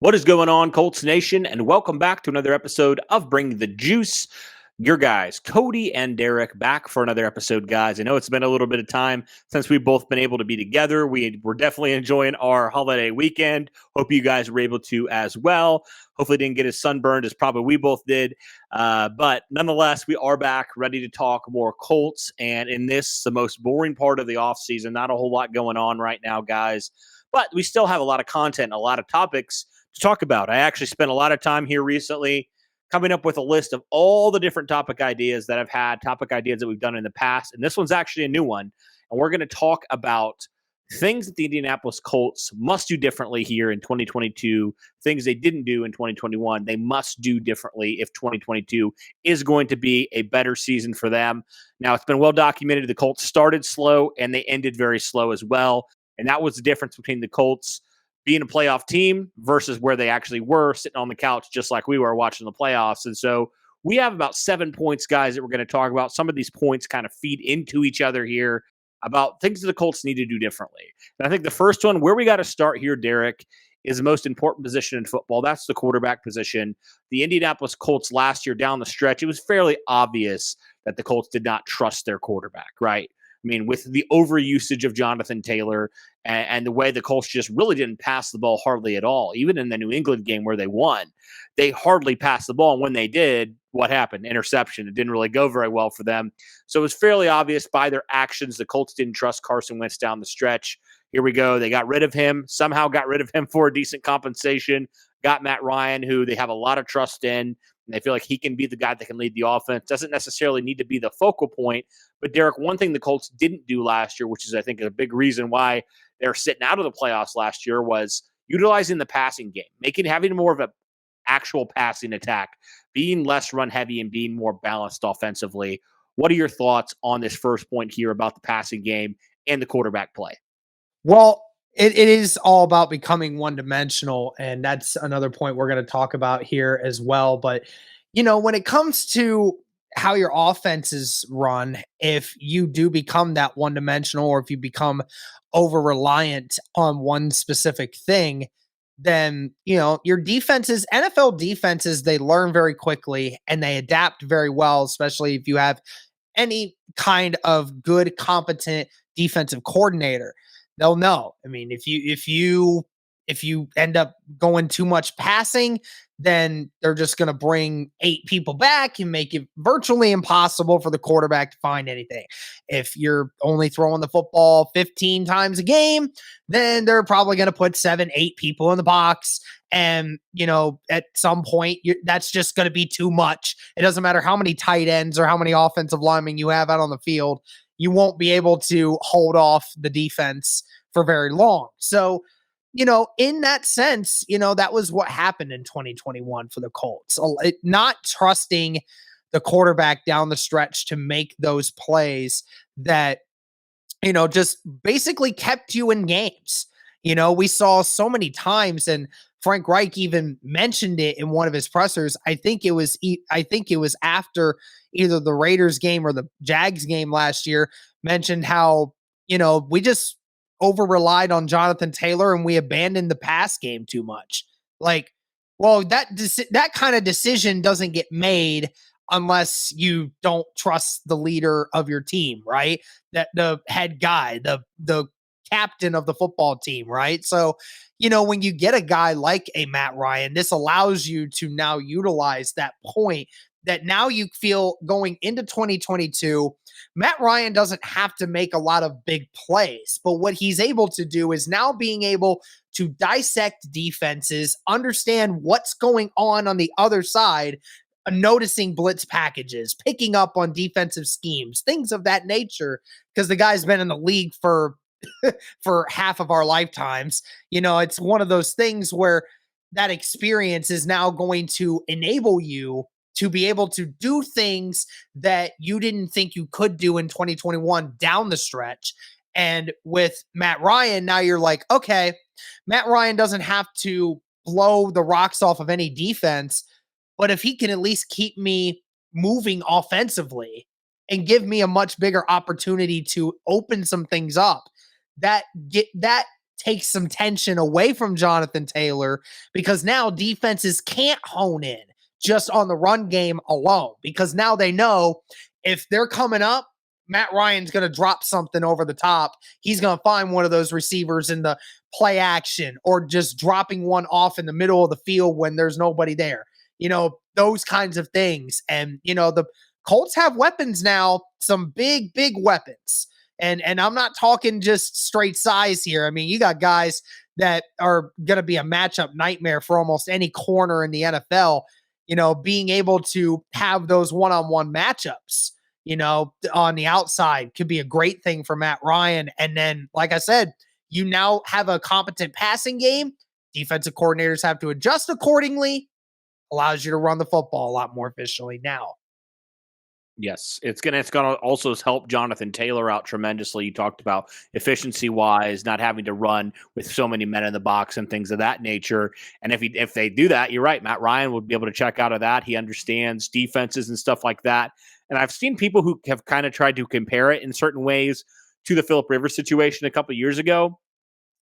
What is going on, Colts Nation? And welcome back to another episode of Bring the Juice. Your guys, Cody and Derek, back for another episode, guys. I know it's been a little bit of time since we've both been able to be together. We're definitely enjoying our holiday weekend. Hope you guys were able to as well. Hopefully didn't get as sunburned as probably we both did. But nonetheless, we are back ready to talk more Colts. And in this, the most boring part of the offseason, not a whole lot going on right now, guys. But we still have a lot of content, a lot of topics to talk about. I actually spent a lot of time here recently coming up with a list of all the different topic ideas that I've had, topic ideas that we've done in the past. And this one's actually a new one. And we're going to talk about things that the Indianapolis Colts must do differently here in 2022, things they didn't do in 2021. They must do differently if 2022 is going to be a better season for them. Now, it's been well documented. The Colts started slow and they ended very slow as well. And that was the difference between the Colts being a playoff team versus where they actually were sitting on the couch, just like we were watching the playoffs. And so we have about 7 points, guys, that we're going to talk about. Some of these points kind of feed into each other here about things that the Colts need to do differently. And I think the first one, where we got to start here, Derek, is the most important position in football. That's the quarterback position. The Indianapolis Colts last year down the stretch, it was fairly obvious that the Colts did not trust their quarterback, right? I mean, with the overusage of Jonathan Taylor and the way the Colts just really didn't pass the ball hardly at all, even in the New England game where they won, they hardly passed the ball. And when they did, what happened? Interception. It didn't really go very well for them. So it was fairly obvious by their actions the Colts didn't trust Carson Wentz down the stretch. Here we go. They got rid of him, somehow got rid of him for a decent compensation, got Matt Ryan, who they have a lot of trust in. And they feel like he can be the guy that can lead the offense. Doesn't necessarily need to be the focal point. But, Derek, one thing the Colts didn't do last year, which is, I think, a big reason why they're sitting out of the playoffs last year, was utilizing the passing game, having more of an actual passing attack, being less run-heavy and being more balanced offensively. What are your thoughts on this first point here about the passing game and the quarterback play? Well, it is all about becoming one-dimensional, and that's another point we're going to talk about here as well. But, when it comes to how your offenses run, if you do become that one-dimensional or if you become over-reliant on one specific thing, then, your defenses, NFL defenses, they learn very quickly and they adapt very well, especially if you have any kind of good, competent defensive coordinator. They'll know. I mean, if you end up going too much passing, then they're just going to bring 8 people back and make it virtually impossible for the quarterback to find anything. If you're only throwing the football 15 times a game, then they're probably going to put 7, 8 people in the box. And, at some point, that's just going to be too much. It doesn't matter how many tight ends or how many offensive linemen you have out on the field. You won't be able to hold off the defense for very long. So, in that sense, that was what happened in 2021 for the Colts. Not trusting the quarterback down the stretch to make those plays that, just basically kept you in games. We saw so many times, and Frank Reich even mentioned it in one of his pressers. I think it was after either the Raiders game or the Jags game last year, mentioned how, we just over relied on Jonathan Taylor and we abandoned the pass game too much. Like, well, that kind of decision doesn't get made unless you don't trust the leader of your team, right? That the head guy, the captain of the football team, right? So, when you get a guy like a Matt Ryan, this allows you to now utilize that point that now you feel going into 2022, Matt Ryan doesn't have to make a lot of big plays, but what he's able to do is now being able to dissect defenses, understand what's going on the other side, noticing blitz packages, picking up on defensive schemes, things of that nature, because the guy's been in the league for half of our lifetimes. It's one of those things where that experience is now going to enable you to be able to do things that you didn't think you could do in 2021 down the stretch. And with Matt Ryan, now you're like, okay, Matt Ryan doesn't have to blow the rocks off of any defense, but if he can at least keep me moving offensively and give me a much bigger opportunity to open some things up, that takes some tension away from Jonathan Taylor because now defenses can't hone in just on the run game alone because now they know if they're coming up, Matt Ryan's going to drop something over the top. He's going to find one of those receivers in the play action or just dropping one off in the middle of the field when there's nobody there. Those kinds of things. And, the Colts have weapons now, some big, big weapons. And I'm not talking just straight size here. I mean, you got guys that are going to be a matchup nightmare for almost any corner in the NFL, being able to have those one-on-one matchups, on the outside could be a great thing for Matt Ryan. And then, like I said, you now have a competent passing game. Defensive coordinators have to adjust accordingly. Allows you to run the football a lot more efficiently now. Yes, it's gonna also help Jonathan Taylor out tremendously. You talked about efficiency wise, not having to run with so many men in the box and things of that nature. And if they do that, you're right. Matt Ryan would be able to check out of that. He understands defenses and stuff like that. And I've seen people who have kind of tried to compare it in certain ways to the Philip Rivers situation a couple of years ago.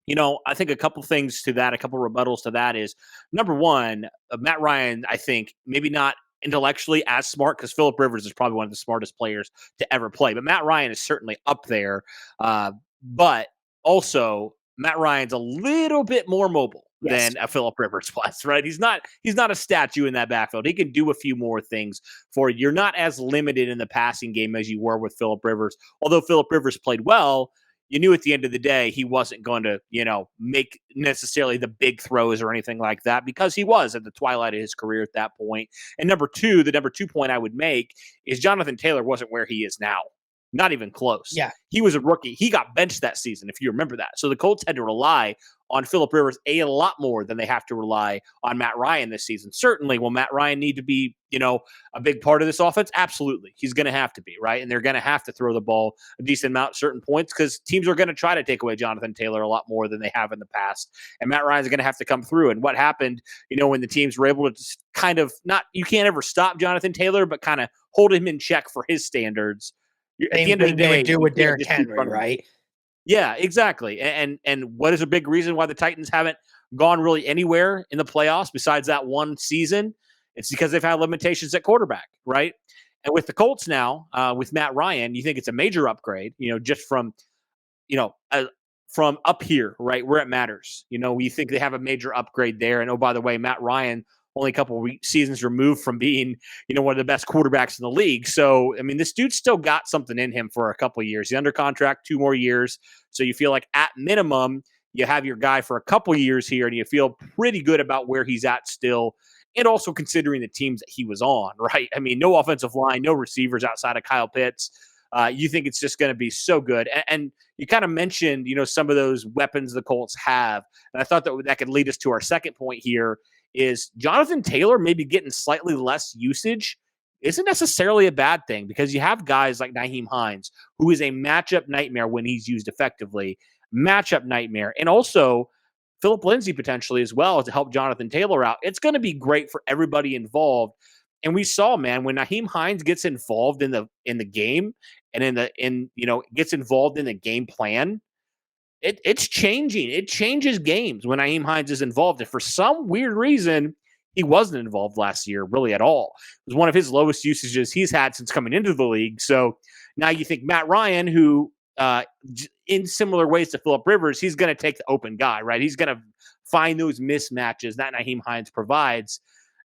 I think a couple things to that, a couple rebuttals to that is number one, Matt Ryan, I think maybe not intellectually as smart because Philip Rivers is probably one of the smartest players to ever play, but Matt Ryan is certainly up there. But also Matt Ryan's a little bit more mobile than a Philip Rivers was, right? He's not a statue in that backfield. He can do a few more things for you. You're not as limited in the passing game as you were with Philip Rivers. Although Philip Rivers played well, you knew at the end of the day, he wasn't going to, make necessarily the big throws or anything like that because he was at the twilight of his career at that point. And the number two point I would make is Jonathan Taylor wasn't where he is now. Not even close. Yeah. He was a rookie. He got benched that season, if you remember that. So the Colts had to rely on Philip Rivers a lot more than they have to rely on Matt Ryan this season. Certainly, will Matt Ryan need to be, a big part of this offense? Absolutely. He's going to have to be, right? And they're going to have to throw the ball a decent amount at certain points because teams are going to try to take away Jonathan Taylor a lot more than they have in the past. And Matt Ryan's going to have to come through. And what happened, when the teams were able to just kind of you can't ever stop Jonathan Taylor, but kind of hold him in check for his standards. At the end of the day, do with Derrick Henry, right? Yeah, exactly. And what is a big reason why the Titans haven't gone really anywhere in the playoffs besides that one season? It's because they've had limitations at quarterback, right? And with the Colts now, with Matt Ryan, you think it's a major upgrade, just from up here, right, where it matters. We think they have a major upgrade there. And, oh, by the way, Matt Ryan, only a couple of seasons removed from being, one of the best quarterbacks in the league. So, I mean, this dude's still got something in him for a couple of years. He's under contract 2 more years. So you feel like at minimum, you have your guy for a couple of years here and you feel pretty good about where he's at still. And also considering the teams that he was on, right? I mean, no offensive line, no receivers outside of Kyle Pitts. You think it's just going to be so good. And you kind of mentioned, some of those weapons the Colts have. And I thought that could lead us to our second point here is Jonathan Taylor maybe getting slightly less usage isn't necessarily a bad thing because you have guys like Nyheim Hines, who is a matchup nightmare when he's used effectively, matchup nightmare. And also Philip Lindsay potentially as well to help Jonathan Taylor out. It's going to be great for everybody involved. And we saw, man, when Nyheim Hines gets involved in the game and gets involved in the game plan, it's changing. It changes games when Nyheim Hines is involved. And for some weird reason, he wasn't involved last year really at all. It was one of his lowest usages he's had since coming into the league. So now you think Matt Ryan, who in similar ways to Philip Rivers, he's going to take the open guy, right? He's going to find those mismatches that Nyheim Hines provides.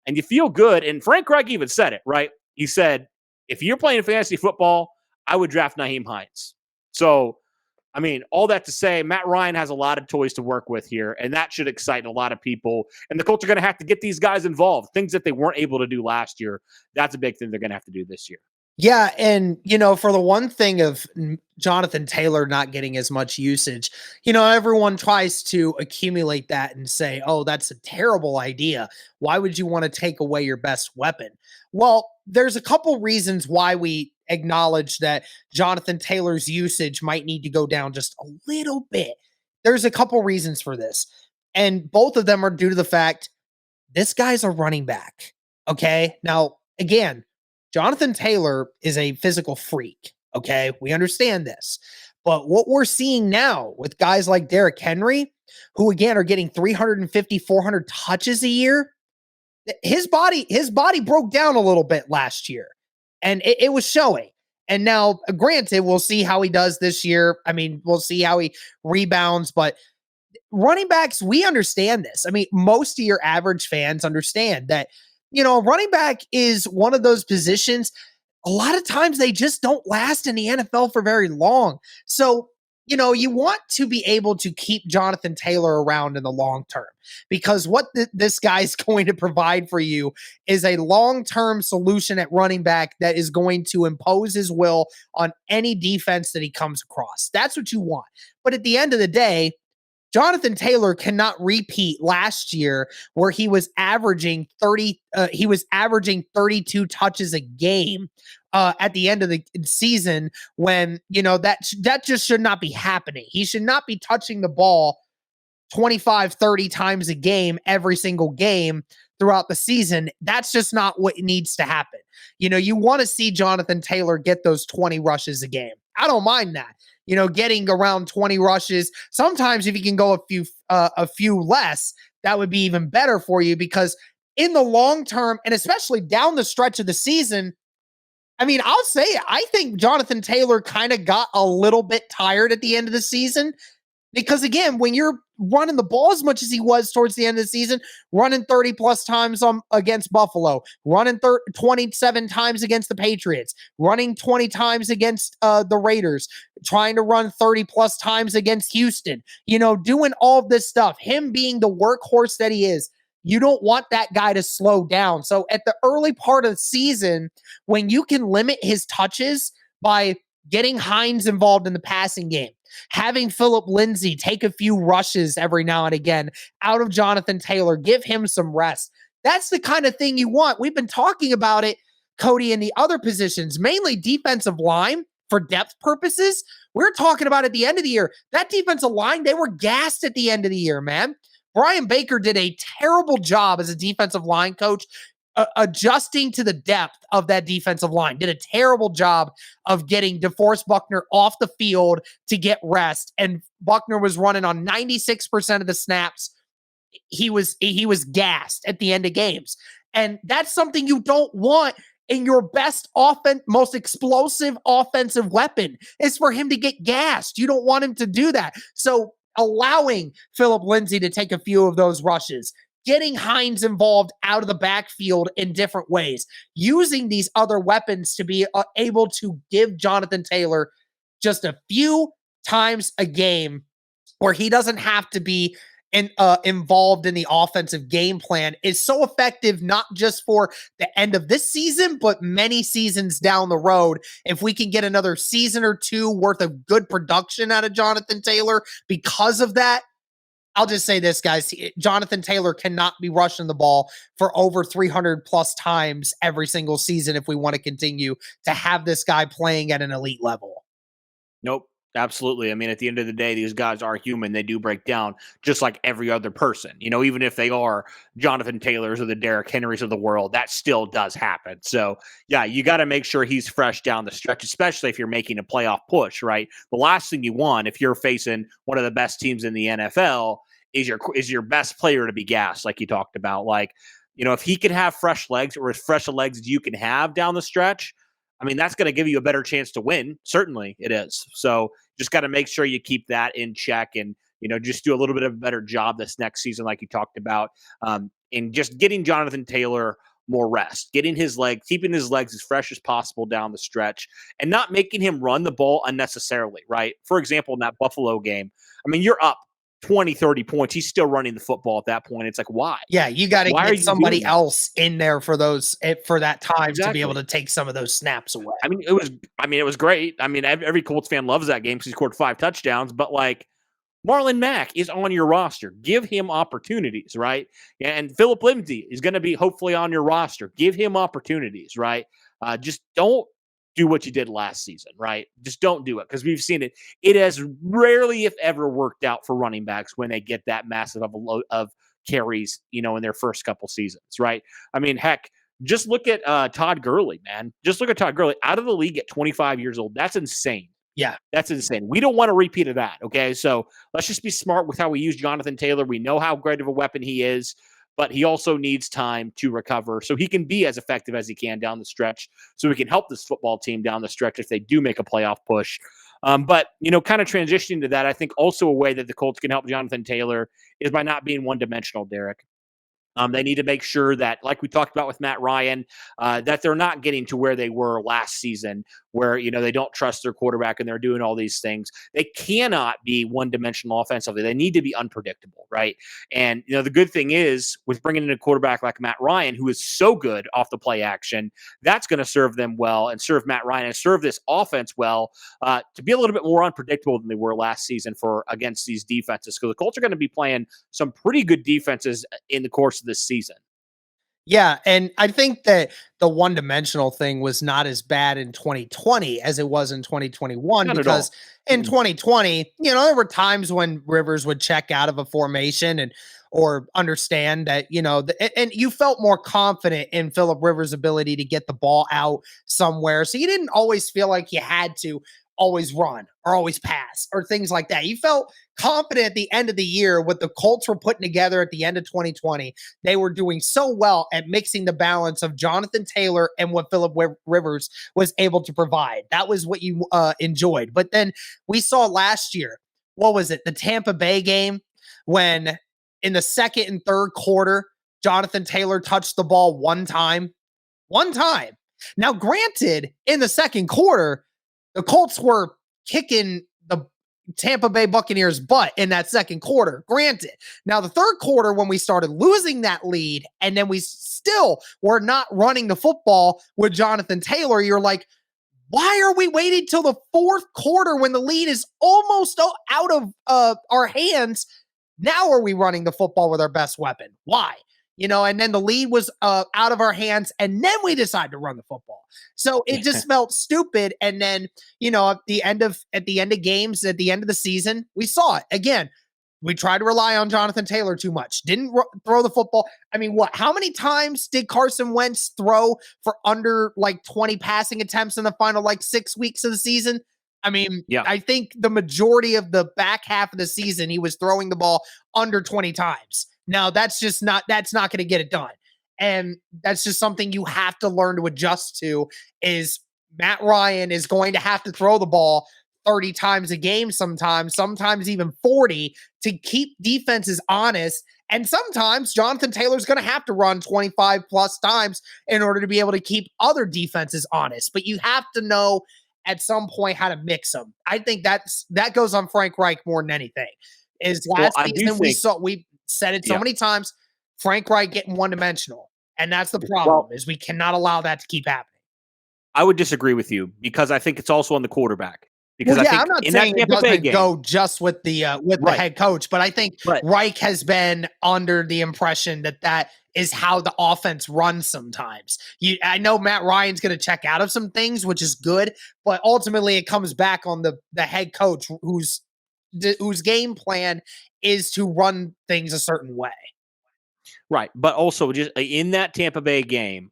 And you feel good. And Frank Reich even said it, right? He said, if you're playing fantasy football, I would draft Nyheim Hines. So, I mean, all that to say, Matt Ryan has a lot of toys to work with here, and that should excite a lot of people. And the Colts are going to have to get these guys involved, things that they weren't able to do last year. That's a big thing they're going to have to do this year. Yeah, and, for the one thing of Jonathan Taylor not getting as much usage, everyone tries to accumulate that and say, oh, that's a terrible idea. Why would you want to take away your best weapon? Well, there's a couple reasons why we acknowledge that Jonathan Taylor's usage might need to go down just a little bit. There's a couple reasons for this, and both of them are due to the fact this guy's a running back, okay? Now, again, Jonathan Taylor is a physical freak, okay? We understand this. But what we're seeing now with guys like Derrick Henry, who again are getting 350, 400 touches a year, his body broke down a little bit last year, and it was showing. And now, granted, we'll see how he does this year. I mean, we'll see how he rebounds, but running backs, we understand this. I mean, most of your average fans understand that, running back is one of those positions. A lot of times they just don't last in the NFL for very long. So, you want to be able to keep Jonathan Taylor around in the long term, because what this guy's going to provide for you is a long-term solution at running back that is going to impose his will on any defense that he comes across. That's what you want. But at the end of the day, Jonathan Taylor cannot repeat last year where he was averaging 32 touches a game at the end of the season, when that just should not be happening. He should not be touching the ball 25, 30 times a game every single game throughout the season. That's just not what needs to happen. You want to see Jonathan Taylor get those 20 rushes a game. I don't mind that. Getting around 20 rushes. Sometimes if you can go a few less, that would be even better for you, because in the long term, and especially down the stretch of the season, I mean, I'll say it, I think Jonathan Taylor kind of got a little bit tired at the end of the season. Because again, when you're running the ball as much as he was towards the end of the season, running 30 plus times against Buffalo, running 27 times against the Patriots, running 20 times against the Raiders, trying to run 30 plus times against Houston, doing all of this stuff, him being the workhorse that he is, you don't want that guy to slow down. So at the early part of the season, when you can limit his touches by getting Hines involved in the passing game, having Philip Lindsay take a few rushes every now and again out of Jonathan Taylor, give him some rest. That's the kind of thing you want. We've been talking about it, Cody, in the other positions, mainly defensive line for depth purposes. We're talking about at the end of the year, that defensive line, they were gassed at the end of the year, man. Brian Baker did a terrible job as a defensive line coach adjusting to the depth of that defensive line. Did a terrible job of getting DeForest Buckner off the field to get rest. And Buckner was running on 96% of the snaps. He was gassed at the end of games. And that's something you don't want in your best most explosive offensive weapon, is for him to get gassed. You don't want him to do that. So allowing Philip Lindsay to take a few of those rushes, getting Hines involved out of the backfield in different ways, using these other weapons to be able to give Jonathan Taylor just a few times a game where he doesn't have to be involved in the offensive game plan, is so effective, not just for the end of this season, but many seasons down the road. If we can get another season or two worth of good production out of Jonathan Taylor because of that, I'll just say this, guys. Jonathan Taylor cannot be rushing the ball for over 300 plus times every single season if we want to continue to have this guy playing at an elite level. Nope. Absolutely. I mean, at the end of the day, these guys are human. They do break down just like every other person. Even if they are Jonathan Taylors or the Derrick Henrys of the world, that still does happen. So, yeah, you got to make sure he's fresh down the stretch, especially if you're making a playoff push, right? The last thing you want if you're facing one of the best teams in the NFL is your best player to be gassed, like you talked about. Like, if he can have fresh legs, or as fresh legs as you can have down the stretch, I mean, that's going to give you a better chance to win. Certainly it is. So just got to make sure you keep that in check and, just do a little bit of a better job this next season, like you talked about, and just getting Jonathan Taylor more rest, keeping his legs as fresh as possible down the stretch, and not making him run the ball unnecessarily, right? For example, in that Buffalo game, I mean, you're up 20, 30 points. He's still running the football at that point. It's like, why? Yeah, you got to get somebody else in there for that time to be able to take some of those snaps away. I mean, it was great. I mean, every Colts fan loves that game because he scored 5 touchdowns, but like, Marlon Mack is on your roster. Give him opportunities, right? And Philip Lindsay is going to be hopefully on your roster. Give him opportunities, right? Just don't do what you did last season, right? Just don't do it, because we've seen it. It has rarely, if ever, worked out for running backs when they get that massive of a load of carries, in their first couple seasons, right? I mean, heck, just look at Todd Gurley, man. Just look at Todd Gurley out of the league at 25 years old. That's insane. Yeah. That's insane. We don't want a repeat of that. Okay. So let's just be smart with how we use Jonathan Taylor. We know how great of a weapon he is, but he also needs time to recover so he can be as effective as he can down the stretch, so we can help this football team down the stretch if they do make a playoff push. But, kind of transitioning to that, I think also a way that the Colts can help Jonathan Taylor is by not being one dimensional, Derek. They need to make sure that, like we talked about with Matt Ryan, that they're not getting to where they were last season, where they don't trust their quarterback and they're doing all these things. They cannot be one-dimensional offensively. They need to be unpredictable, right? And the good thing is with bringing in a quarterback like Matt Ryan, who is so good off the play action, that's going to serve them well and serve Matt Ryan and serve this offense well to be a little bit more unpredictable than they were last season for against these defenses. Because the Colts are going to be playing some pretty good defenses in the course of this season. Yeah, and I think that the one-dimensional thing was not as bad in 2020 as it was in 2021 Not at because all. in 2020, there were times when Rivers would check out of a formation and or understand that, and you felt more confident in Philip Rivers' ability to get the ball out somewhere. So you didn't always feel like you had to always run or always pass or things like that. You felt confident at the end of the year what the Colts were putting together at the end of 2020. They were doing so well at mixing the balance of Jonathan Taylor and what Philip Rivers was able to provide. That was what you enjoyed. But then we saw last year, what was it? The Tampa Bay game when in the second and third quarter, Jonathan Taylor touched the ball one time. One time. Now, granted, in the second quarter, the Colts were kicking the Tampa Bay Buccaneers' butt in that second quarter, granted. Now, the third quarter, when we started losing that lead, and then we still were not running the football with Jonathan Taylor, you're like, why are we waiting till the fourth quarter when the lead is almost out of our hands? Now are we running the football with our best weapon? Why? And then the lead was out of our hands, and then we decided to run the football. So it just felt stupid. And then, at the end of games, at the end of the season, we saw it again. We tried to rely on Jonathan Taylor too much. Didn't throw the football. I mean, what? How many times did Carson Wentz throw for under 20 passing attempts in the final 6 weeks of the season? I mean, Yeah. I think the majority of the back half of the season, he was throwing the ball under 20 times. Now, that's not going to get it done. And that's just something you have to learn to adjust to is Matt Ryan is going to have to throw the ball 30 times a game sometimes even 40 to keep defenses honest. And sometimes Jonathan Taylor's going to have to run 25 plus times in order to be able to keep other defenses honest. But you have to know at some point how to mix them. I think that goes on Frank Reich more than anything. Is last season we said it so many times, Frank Reich getting one-dimensional. And that's the problem, is we cannot allow that to keep happening. I would disagree with you because I think it's also on the quarterback. Because I think I'm not saying it doesn't go just with the head coach, but I think Reich has been under the impression that is how the offense runs sometimes. I know Matt Ryan's going to check out of some things, which is good, but ultimately it comes back on the head coach whose game plan is to run things a certain way. Right. But also just in that Tampa Bay game,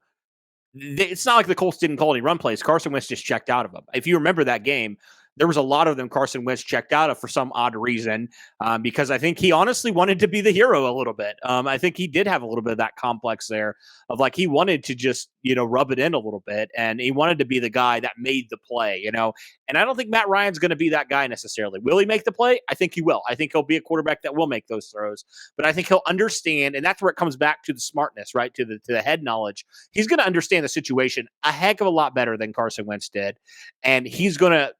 it's not like the Colts didn't call any run plays. Carson Wentz just checked out of them. If you remember that game, there was a lot of them Carson Wentz checked out of for some odd reason because I think he honestly wanted to be the hero a little bit. I think he did have a little bit of that complex there of he wanted to just, rub it in a little bit, and he wanted to be the guy that made the play, and I don't think Matt Ryan's going to be that guy necessarily. Will he make the play? I think he will. I think he'll be a quarterback that will make those throws, but I think he'll understand, and that's where it comes back to the smartness, right? To the head knowledge. He's going to understand the situation a heck of a lot better than Carson Wentz did. And he's going to,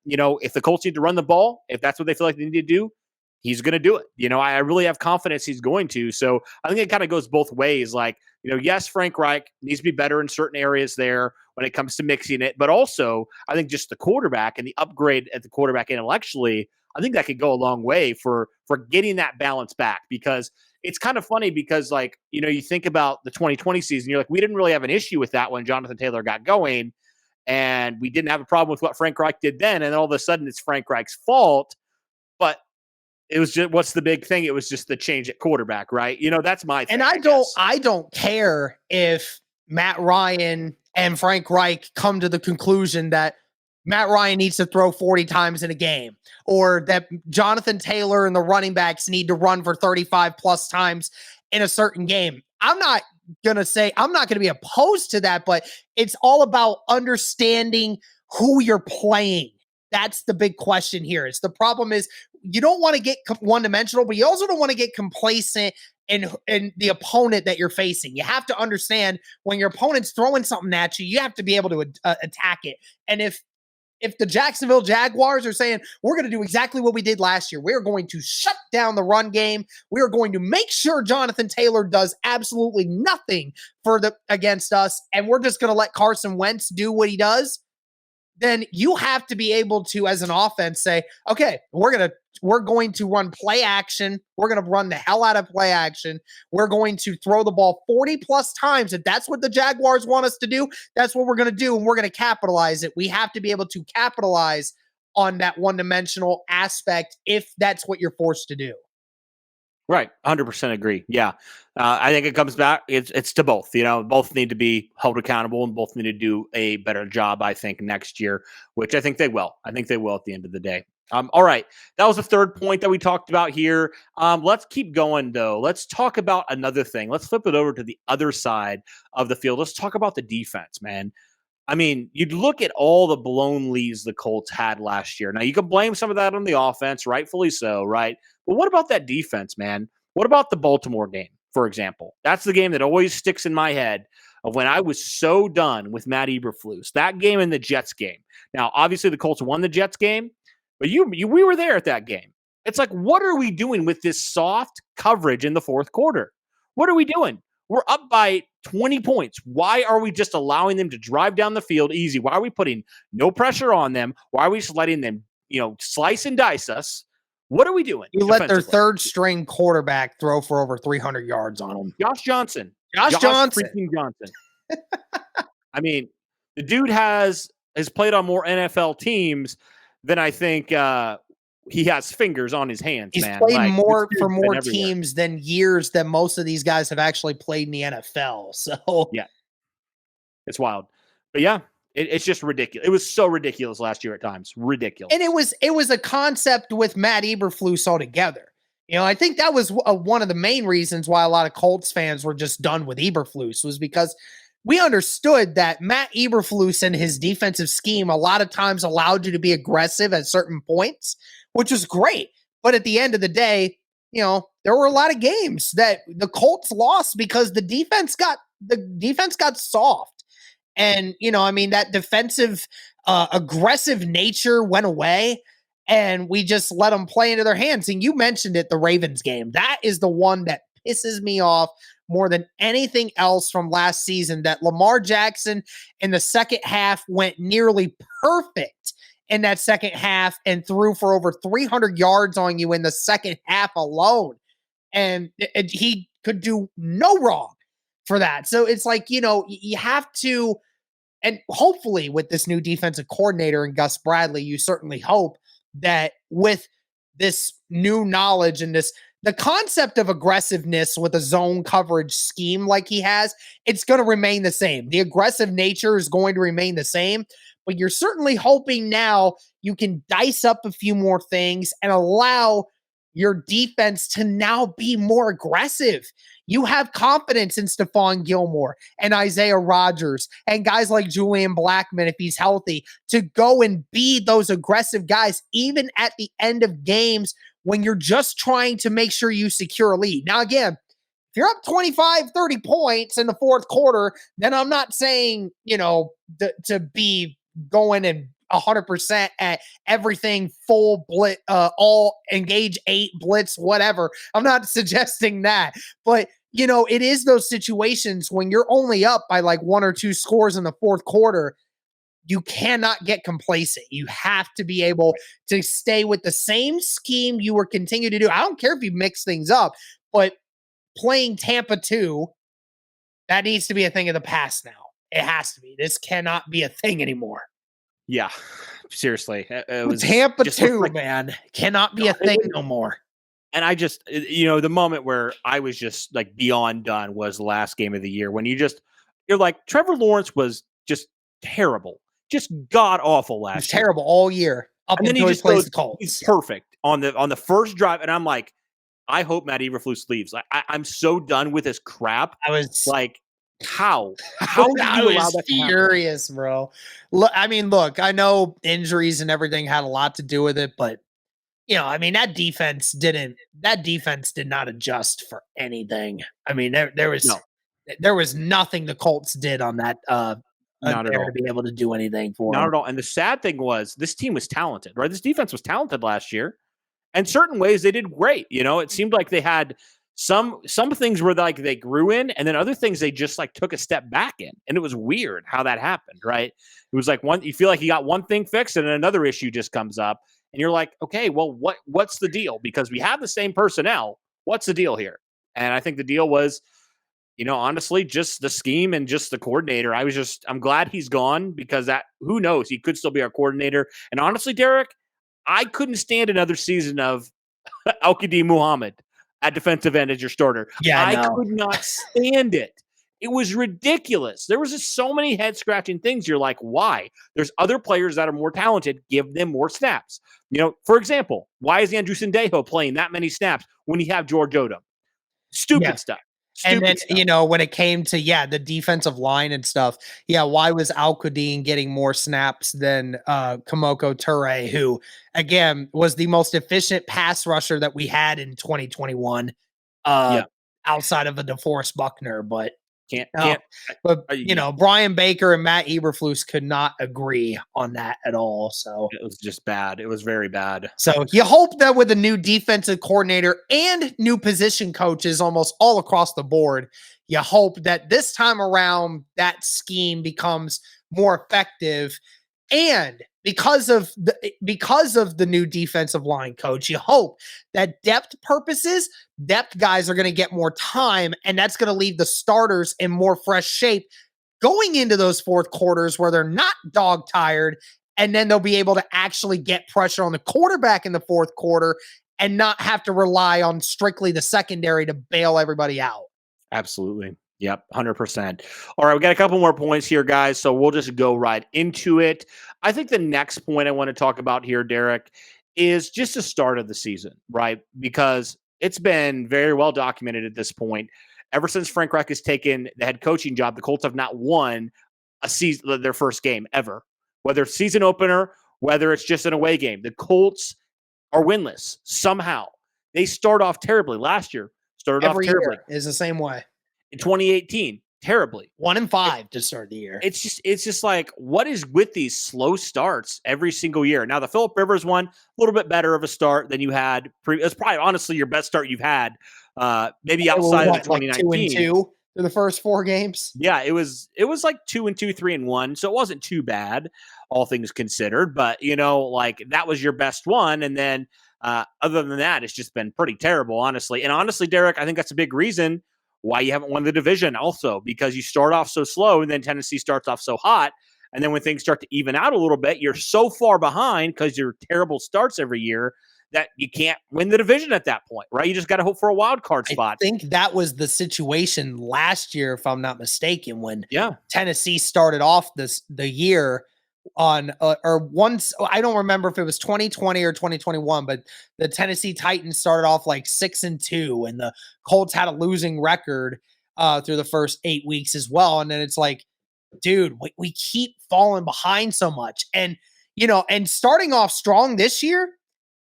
if the Colts need to run the ball, if that's what they feel like they need to do, he's going to do it. I really have confidence he's going to. So I think it kind of goes both ways. Yes, Frank Reich needs to be better in certain areas there when it comes to mixing it. But also, I think just the quarterback and the upgrade at the quarterback intellectually, I think that could go a long way for getting that balance back. Because it's kind of funny because, you think about the 2020 season, you're like, we didn't really have an issue with that when Jonathan Taylor got going. And we didn't have a problem with what Frank Reich did then. And all of a sudden, it's Frank Reich's fault. But it was just, what's the big thing? It was just the change at quarterback, right? That's my thing. And I don't care if Matt Ryan and Frank Reich come to the conclusion that Matt Ryan needs to throw 40 times in a game, or that Jonathan Taylor and the running backs need to run for 35 plus times in a certain game. I'm not going to be opposed to that, but it's all about understanding who you're playing. That's the big question here. It's the problem is you don't want to get one dimensional, but you also don't want to get complacent in the opponent that you're facing. You have to understand when your opponent's throwing something at you, you have to be able to attack it. And if the Jacksonville Jaguars are saying, we're going to do exactly what we did last year, we're going to shut down the run game, we are going to make sure Jonathan Taylor does absolutely nothing against us, and we're just going to let Carson Wentz do what he does, then you have to be able to, as an offense, say, okay, we're going to run play action. We're going to run the hell out of play action. We're going to throw the ball 40 plus times. If that's what the Jaguars want us to do, that's what we're going to do. And we're going to capitalize it. We have to be able to capitalize on that one-dimensional aspect if that's what you're forced to do. Right. 100% agree. Yeah. I think it comes back. It's to both, both need to be held accountable and both need to do a better job, I think, next year, which I think they will. I think they will at the end of the day. All right. That was the third point that we talked about here. Let's keep going, though. Let's talk about another thing. Let's flip it over to the other side of the field. Let's talk about the defense, man. I mean, you'd look at all the blown leads the Colts had last year. Now, you can blame some of that on the offense, rightfully so, right? But what about that defense, man? What about the Baltimore game, for example? That's the game that always sticks in my head of when I was so done with Matt Eberflus. That game and the Jets game. Now, obviously, the Colts won the Jets game, but we were there at that game. It's like, what are we doing with this soft coverage in the fourth quarter? What are we doing? We're up by 20 points. Why are we just allowing them to drive down the field easy? Why are we putting no pressure on them? Why are we just letting them, slice and dice us? What are we doing? You let their third string quarterback throw for over 300 yards on them. Josh Johnson. Josh Johnson. I mean, the dude has played on more NFL teams than I think he has fingers on his hands. He's man. played more for more teams than years than most of these guys have actually played in the NFL. So yeah, it's wild. But yeah, it's just ridiculous. It was so ridiculous last year at times. Ridiculous. And it was a concept with Matt Eberflus altogether. I think that was one of the main reasons why a lot of Colts fans were just done with Eberflus, was because we understood that Matt Eberflus and his defensive scheme a lot of times allowed you to be aggressive at certain points, which was great. But at the end of the day, there were a lot of games that the Colts lost because the defense got soft. And, that defensive, aggressive nature went away, and we just let them play into their hands. And you mentioned it, the Ravens game. That is the one that pisses me off more than anything else from last season, that Lamar Jackson in the second half went nearly perfect in that second half and threw for over 300 yards on you in the second half alone. And he could do no wrong for that. So it's like, you have to, and hopefully with this new defensive coordinator and Gus Bradley, you certainly hope that with this new knowledge and the concept of aggressiveness with a zone coverage scheme like he has, it's going to remain the same. The aggressive nature is going to remain the same, but you're certainly hoping now you can dice up a few more things and allow your defense to now be more aggressive. You have confidence in Stephon Gilmore and Isaiah Rodgers and guys like Julian Blackmon, if he's healthy, to go and be those aggressive guys, even at the end of games when you're just trying to make sure you secure a lead. Now, again, if you're up 25, 30 points in the fourth quarter, then I'm not saying, to be going and 100% at everything, full blitz, all engage 8 blitz, whatever. I'm not suggesting that, but it is those situations when you're only up by like 1 or 2 scores in the fourth quarter. You cannot get complacent. You have to be able to stay with the same scheme you were continue to do. I don't care if you mix things up, but playing Tampa 2, that needs to be a thing of the past now. It has to be. This cannot be a thing anymore. Yeah, seriously. It was Tampa 2, man. Cannot be a thing no more. And I just, the moment where I was just like beyond done was the last game of the year when you're like, Trevor Lawrence was just terrible. just god awful He was last year. terrible all year up And then he until he just plays goes, the he's Colts. perfect on the first drive, and I'm like, I hope Matt Eberflus leaves. I'm so done with this crap. I was Like, how? How did I you allow was that to happen? furious, bro. Look, I mean, look, I know injuries and everything had a lot to do with it, but I mean, that defense did not adjust for anything. I mean, No, there was nothing the Colts did on that not at there to all. be able to do anything for Not them. at all. And the sad thing was this team was talented, right? This defense was talented last year. And certain ways they did great. It seemed like they had some things where like they grew in, and then other things they just like took a step back in. And it was weird how that happened, right? It was like you feel like you got one thing fixed and then another issue just comes up. And you're like, okay, well, what's the deal? Because we have the same personnel. What's the deal here? And I think the deal was, honestly, just the scheme and just the coordinator. I'm glad he's gone because who knows? He could still be our coordinator. And honestly, Derek, I couldn't stand another season of Al-Qadim Muhammad at defensive end as your starter. Yeah, I no. could not stand it. It was ridiculous. There was just so many head-scratching things. You're like, why? There's other players that are more talented. Give them more snaps. For example, why is Andrew Sendejo playing that many snaps when you have George Odom? Stupid stuff. And then, Stuff. when it came to, the defensive line and stuff, why was Al-Qadim getting more snaps than Kamoko Toure, who, again, was the most efficient pass rusher that we had in 2021 outside of a DeForest Buckner. But Can't. Brian Baker and Matt Eberflus could not agree on that at all. So it was just bad. It was very bad. So you hope that with a new defensive coordinator and new position coaches almost all across the board, you hope that this time around that scheme becomes more effective. And because of the new defensive line coach, you hope that depth guys are going to get more time, and that's going to leave the starters in more fresh shape going into those fourth quarters where they're not dog tired, and then they'll be able to actually get pressure on the quarterback in the fourth quarter and not have to rely on strictly the secondary to bail everybody out. Absolutely. Yep, 100%. All right, we got a couple more points here, guys, so we'll just go right into it. I think the next point I want to talk about here, Derek, is just the start of the season, right? Because it's been very well documented at this point. Ever since Frank Reich has taken the head coaching job, the Colts have not won a season, their first game ever. Whether it's season opener, whether it's just an away game, the Colts are winless somehow. They start off terribly. Last year, Every year is the same way. In 2018, terribly. 1-5 to start the year. It's just like, what is with these slow starts every single year? Now, the Phillip Rivers one, a little bit better of a start than you had. It's probably honestly your best start you've had, maybe outside of the 2019. Like 2-2 through the first 4 games. Yeah, it was like 2-2, 3-1, so it wasn't too bad, all things considered. But like that was your best one, and then other than that, it's just been pretty terrible, honestly. And honestly, Derek, I think that's a big reason why you haven't won the division also, because you start off so slow and then Tennessee starts off so hot. And then when things start to even out a little bit, you're so far behind because your terrible starts every year that you can't win the division at that point, right? You just got to hope for a wild card spot. I think that was the situation last year, if I'm not mistaken, when Tennessee started off the year on or once, I don't remember if it was 2020 or 2021, but the Tennessee Titans started off like 6-2 and the Colts had a losing record through the first 8 weeks as well. And then it's like, dude, we keep falling behind so much. And, and starting off strong this year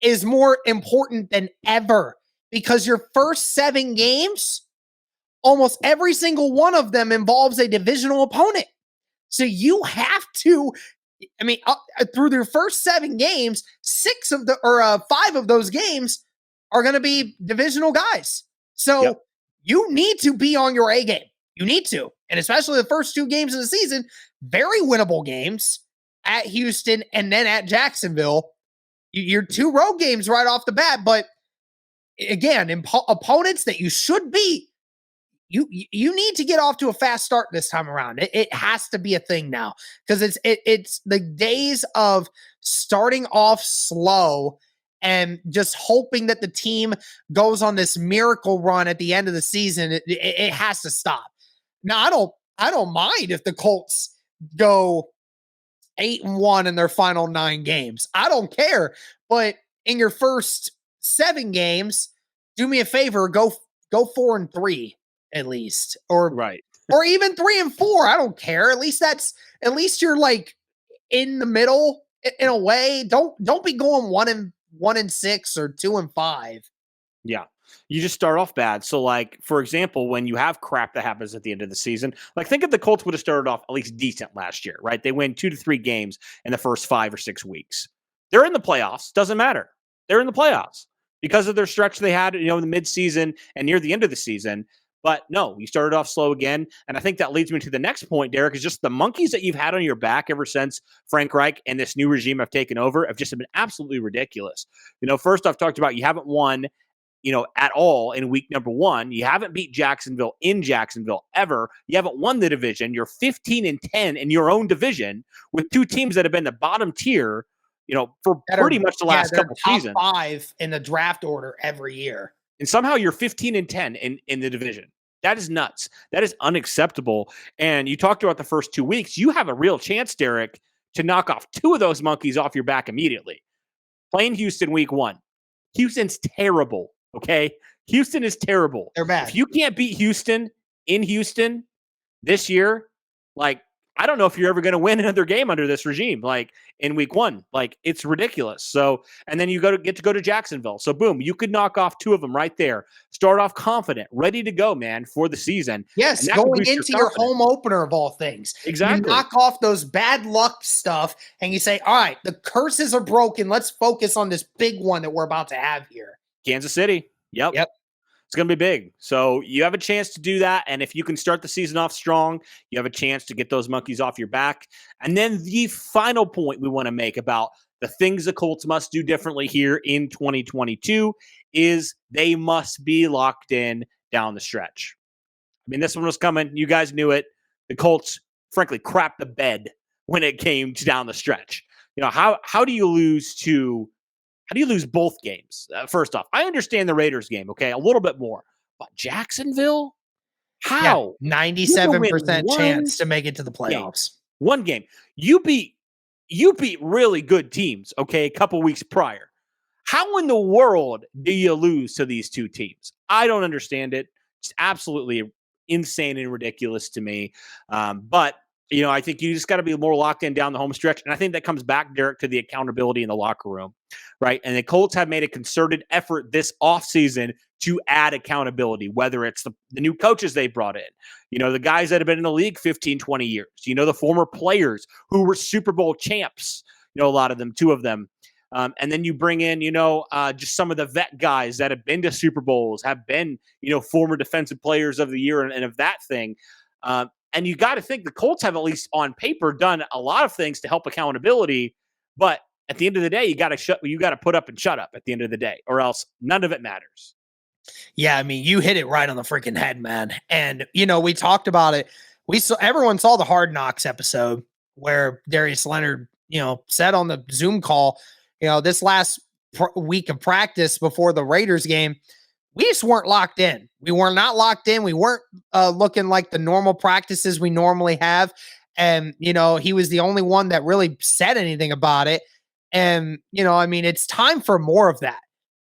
is more important than ever because your first 7 games, almost every single one of them involves a divisional opponent. So you have to, through their first 7 games, 5 of those games are going to be divisional guys. So you need to be on your A game. You need to. And especially the first 2 games of the season, very winnable games at Houston and then at Jacksonville. Your 2 road games right off the bat. But again, opponents that you should beat, you need to get off to a fast start this time around. It has to be a thing now because it's the days of starting off slow and just hoping that the team goes on this miracle run at the end of the season. It has to stop. Now, I don't mind if the Colts go 8-1 in their final 9 games. I don't care. But in your first 7 games, do me a favor, go 4-3 at least. Right. Or even 3-4. I don't care. At least you're like in the middle in a way. Don't be going 1-6 or 2-5. Yeah. You just start off bad. So, like, for example, when you have crap that happens at the end of the season, like, think if the Colts would have started off at least decent last year, right? They win 2 to 3 games in the first 5 or 6 weeks. They're in the playoffs. Doesn't matter. They're in the playoffs because of their stretch they had, in the midseason and near the end of the season. But no, you started off slow again. And I think that leads me to the next point, Derek, is just the monkeys that you've had on your back ever since Frank Reich and this new regime have taken over have just been absolutely ridiculous. First I've talked about you haven't won at all in week number 1. You haven't beat Jacksonville in Jacksonville ever. You haven't won the division. You're 15-10 in your own division with 2 teams that have been the bottom tier, for pretty much the last couple seasons. 5 in the draft order every year. And somehow you're 15-10 in the division. That is nuts. That is unacceptable. And you talked about the first 2 weeks. You have a real chance, Derek, to knock off 2 of those monkeys off your back immediately. Playing Houston week 1. Houston's terrible. Okay. Houston is terrible. They're bad. If you can't beat Houston in Houston this year, like, I don't know if you're ever going to win another game under this regime, like in week 1. Like, it's ridiculous. So, and then you get to go to Jacksonville. So boom, you could knock off 2 of them right there. Start off confident, ready to go, man, for the season. Yes, going into your home opener of all things. Exactly. You knock off those bad luck stuff and you say, all right, the curses are broken. Let's focus on this big one that we're about to have here. Kansas City. Yep. It's going to be big. So you have a chance to do that. And if you can start the season off strong, you have a chance to get those monkeys off your back. And then the final point we want to make about the things the Colts must do differently here in 2022 is they must be locked in down the stretch. I mean, this one was coming. You guys knew it. The Colts, frankly, crapped the bed when it came to down the stretch. How do you lose both games? First off, I understand the Raiders game, okay, a little bit more. But Jacksonville? How? Yeah, 97% chance to make it to the playoffs. One game. You beat really good teams, okay, a couple weeks prior. How in the world do you lose to these 2 teams? I don't understand it. It's absolutely insane and ridiculous to me. But I think you just got to be more locked in down the home stretch. And I think that comes back, Derek, to the accountability in the locker room, right? And the Colts have made a concerted effort this offseason to add accountability, whether it's the new coaches they brought in, the guys that have been in the league 15, 20 years, the former players who were Super Bowl champs, a lot of them, 2 of them. And then you bring in, just some of the vet guys that have been to Super Bowls, have been, former defensive players of the year and of that thing. And you got to think the Colts have, at least on paper, done a lot of things to help accountability. But at the end of the day, you got to put up and shut up at the end of the day, or else none of it matters. Yeah, I mean, you hit it right on the freaking head, man. And we talked about it. Everyone saw the Hard Knocks episode where Darius Leonard, said on the Zoom call, this last week of practice before the Raiders game, we just weren't locked in. We were not locked in. We weren't looking like the normal practices we normally have. And, he was the only one that really said anything about it. And, it's time for more of that.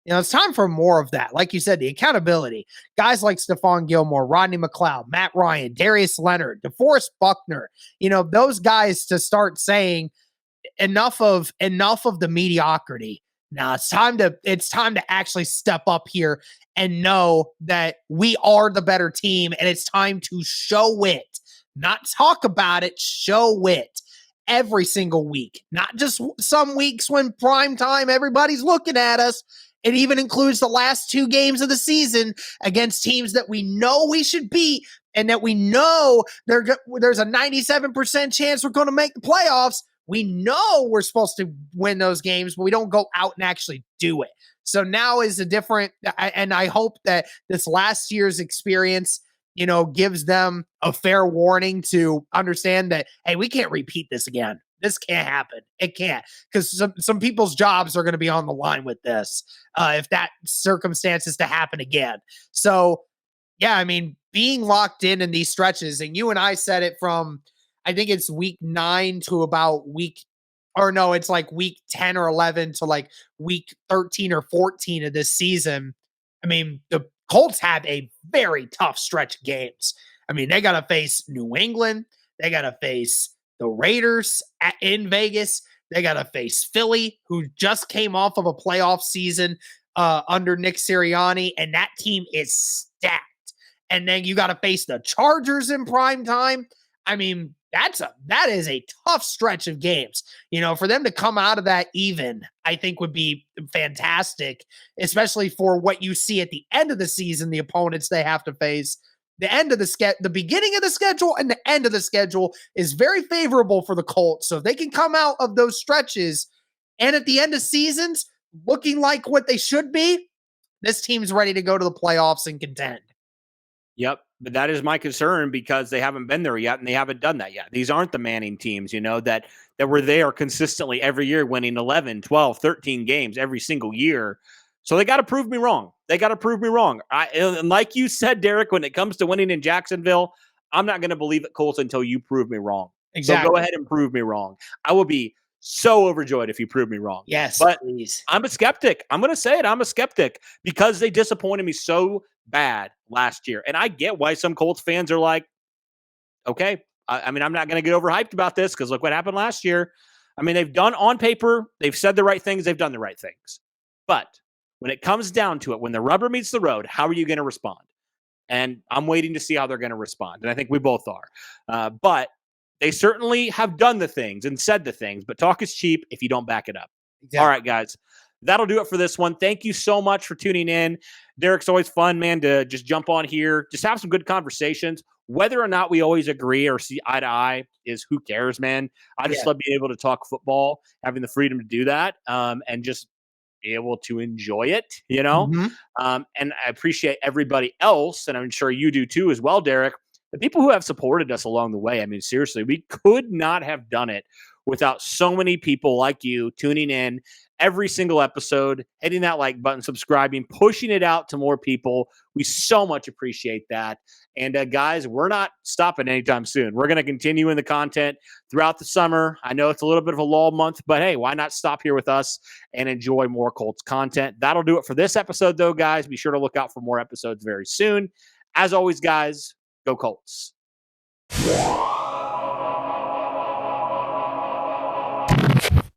It's time for more of that. Like you said, the accountability. Guys like Stephon Gilmore, Rodney McLeod, Matt Ryan, Darius Leonard, DeForest Buckner, those guys to start saying enough of the mediocrity. Now it's time to actually step up here and know that we are the better team, and it's time to show it, not talk about it, show it every single week, not just some weeks when prime time, everybody's looking at us. It even includes the last 2 games of the season against teams that we know we should beat and that we know there's a 97% chance we're going to make the playoffs. We know we're supposed to win those games, but we don't go out and actually do it. So now is a different, and I hope that this last year's experience, gives them a fair warning to understand that, hey, we can't repeat this again. This can't happen. It can't, because some people's jobs are going to be on the line with this if that circumstance is to happen again. So, yeah, I mean, being locked in these stretches, and you and I said it from, I think it's week 9 to about it's like week 10 or 11 to like week 13 or 14 of this season. I mean, the Colts have a very tough stretch of games. I mean, they got to face New England. They got to face the Raiders in Vegas. They got to face Philly, who just came off of a playoff season under Nick Sirianni, and that team is stacked. And then you got to face the Chargers in prime time. I mean, that is a tough stretch of games. You know, for them to come out of that even, I think would be fantastic, especially for what you see at the end of the season, the opponents they have to face. The beginning of the schedule and the end of the schedule is very favorable for the Colts. So if they can come out of those stretches and at the end of seasons looking like what they should be, this team's ready to go to the playoffs and contend. Yep. But that is my concern because they haven't been there yet and they haven't done that yet. These aren't the Manning teams, that were there consistently every year winning 11, 12, 13 games every single year. So they got to prove me wrong. And like you said, Derek, when it comes to winning in Jacksonville, I'm not going to believe it, Colts, until you prove me wrong. Exactly. So go ahead and prove me wrong. I will be so overjoyed if you prove me wrong. Yes, but please. I'm a skeptic. I'm going to say it. I'm a skeptic because they disappointed me so bad last year. And I get why some Colts fans are like, okay, I mean, I'm not going to get overhyped about this because look what happened last year. I mean, they've done on paper, they've said the right things, they've done the right things. But when it comes down to it, when the rubber meets the road, how are you going to respond? And I'm waiting to see how they're going to respond. And I think we both are. But they certainly have done the things and said the things, but talk is cheap if you don't back it up. Exactly. All right, guys. That'll do it for this one. Thank you so much for tuning in. Derek's always fun, man, to just jump on here, just have some good conversations. Whether or not we always agree or see eye to eye is who cares, man. I just love being able to talk football, having the freedom to do that, and just be able to enjoy it, Mm-hmm. And I appreciate everybody else, and I'm sure you do too as well, Derek, the people who have supported us along the way. I mean, seriously, we could not have done it without so many people like you tuning in every single episode, hitting that like button, subscribing, pushing it out to more people. We so much appreciate that. And guys, we're not stopping anytime soon. We're going to continue in the content throughout the summer. I know it's a little bit of a lull month, but hey, why not stop here with us and enjoy more Colts content? That'll do it for this episode, though, guys. Be sure to look out for more episodes very soon. As always, guys, go Colts.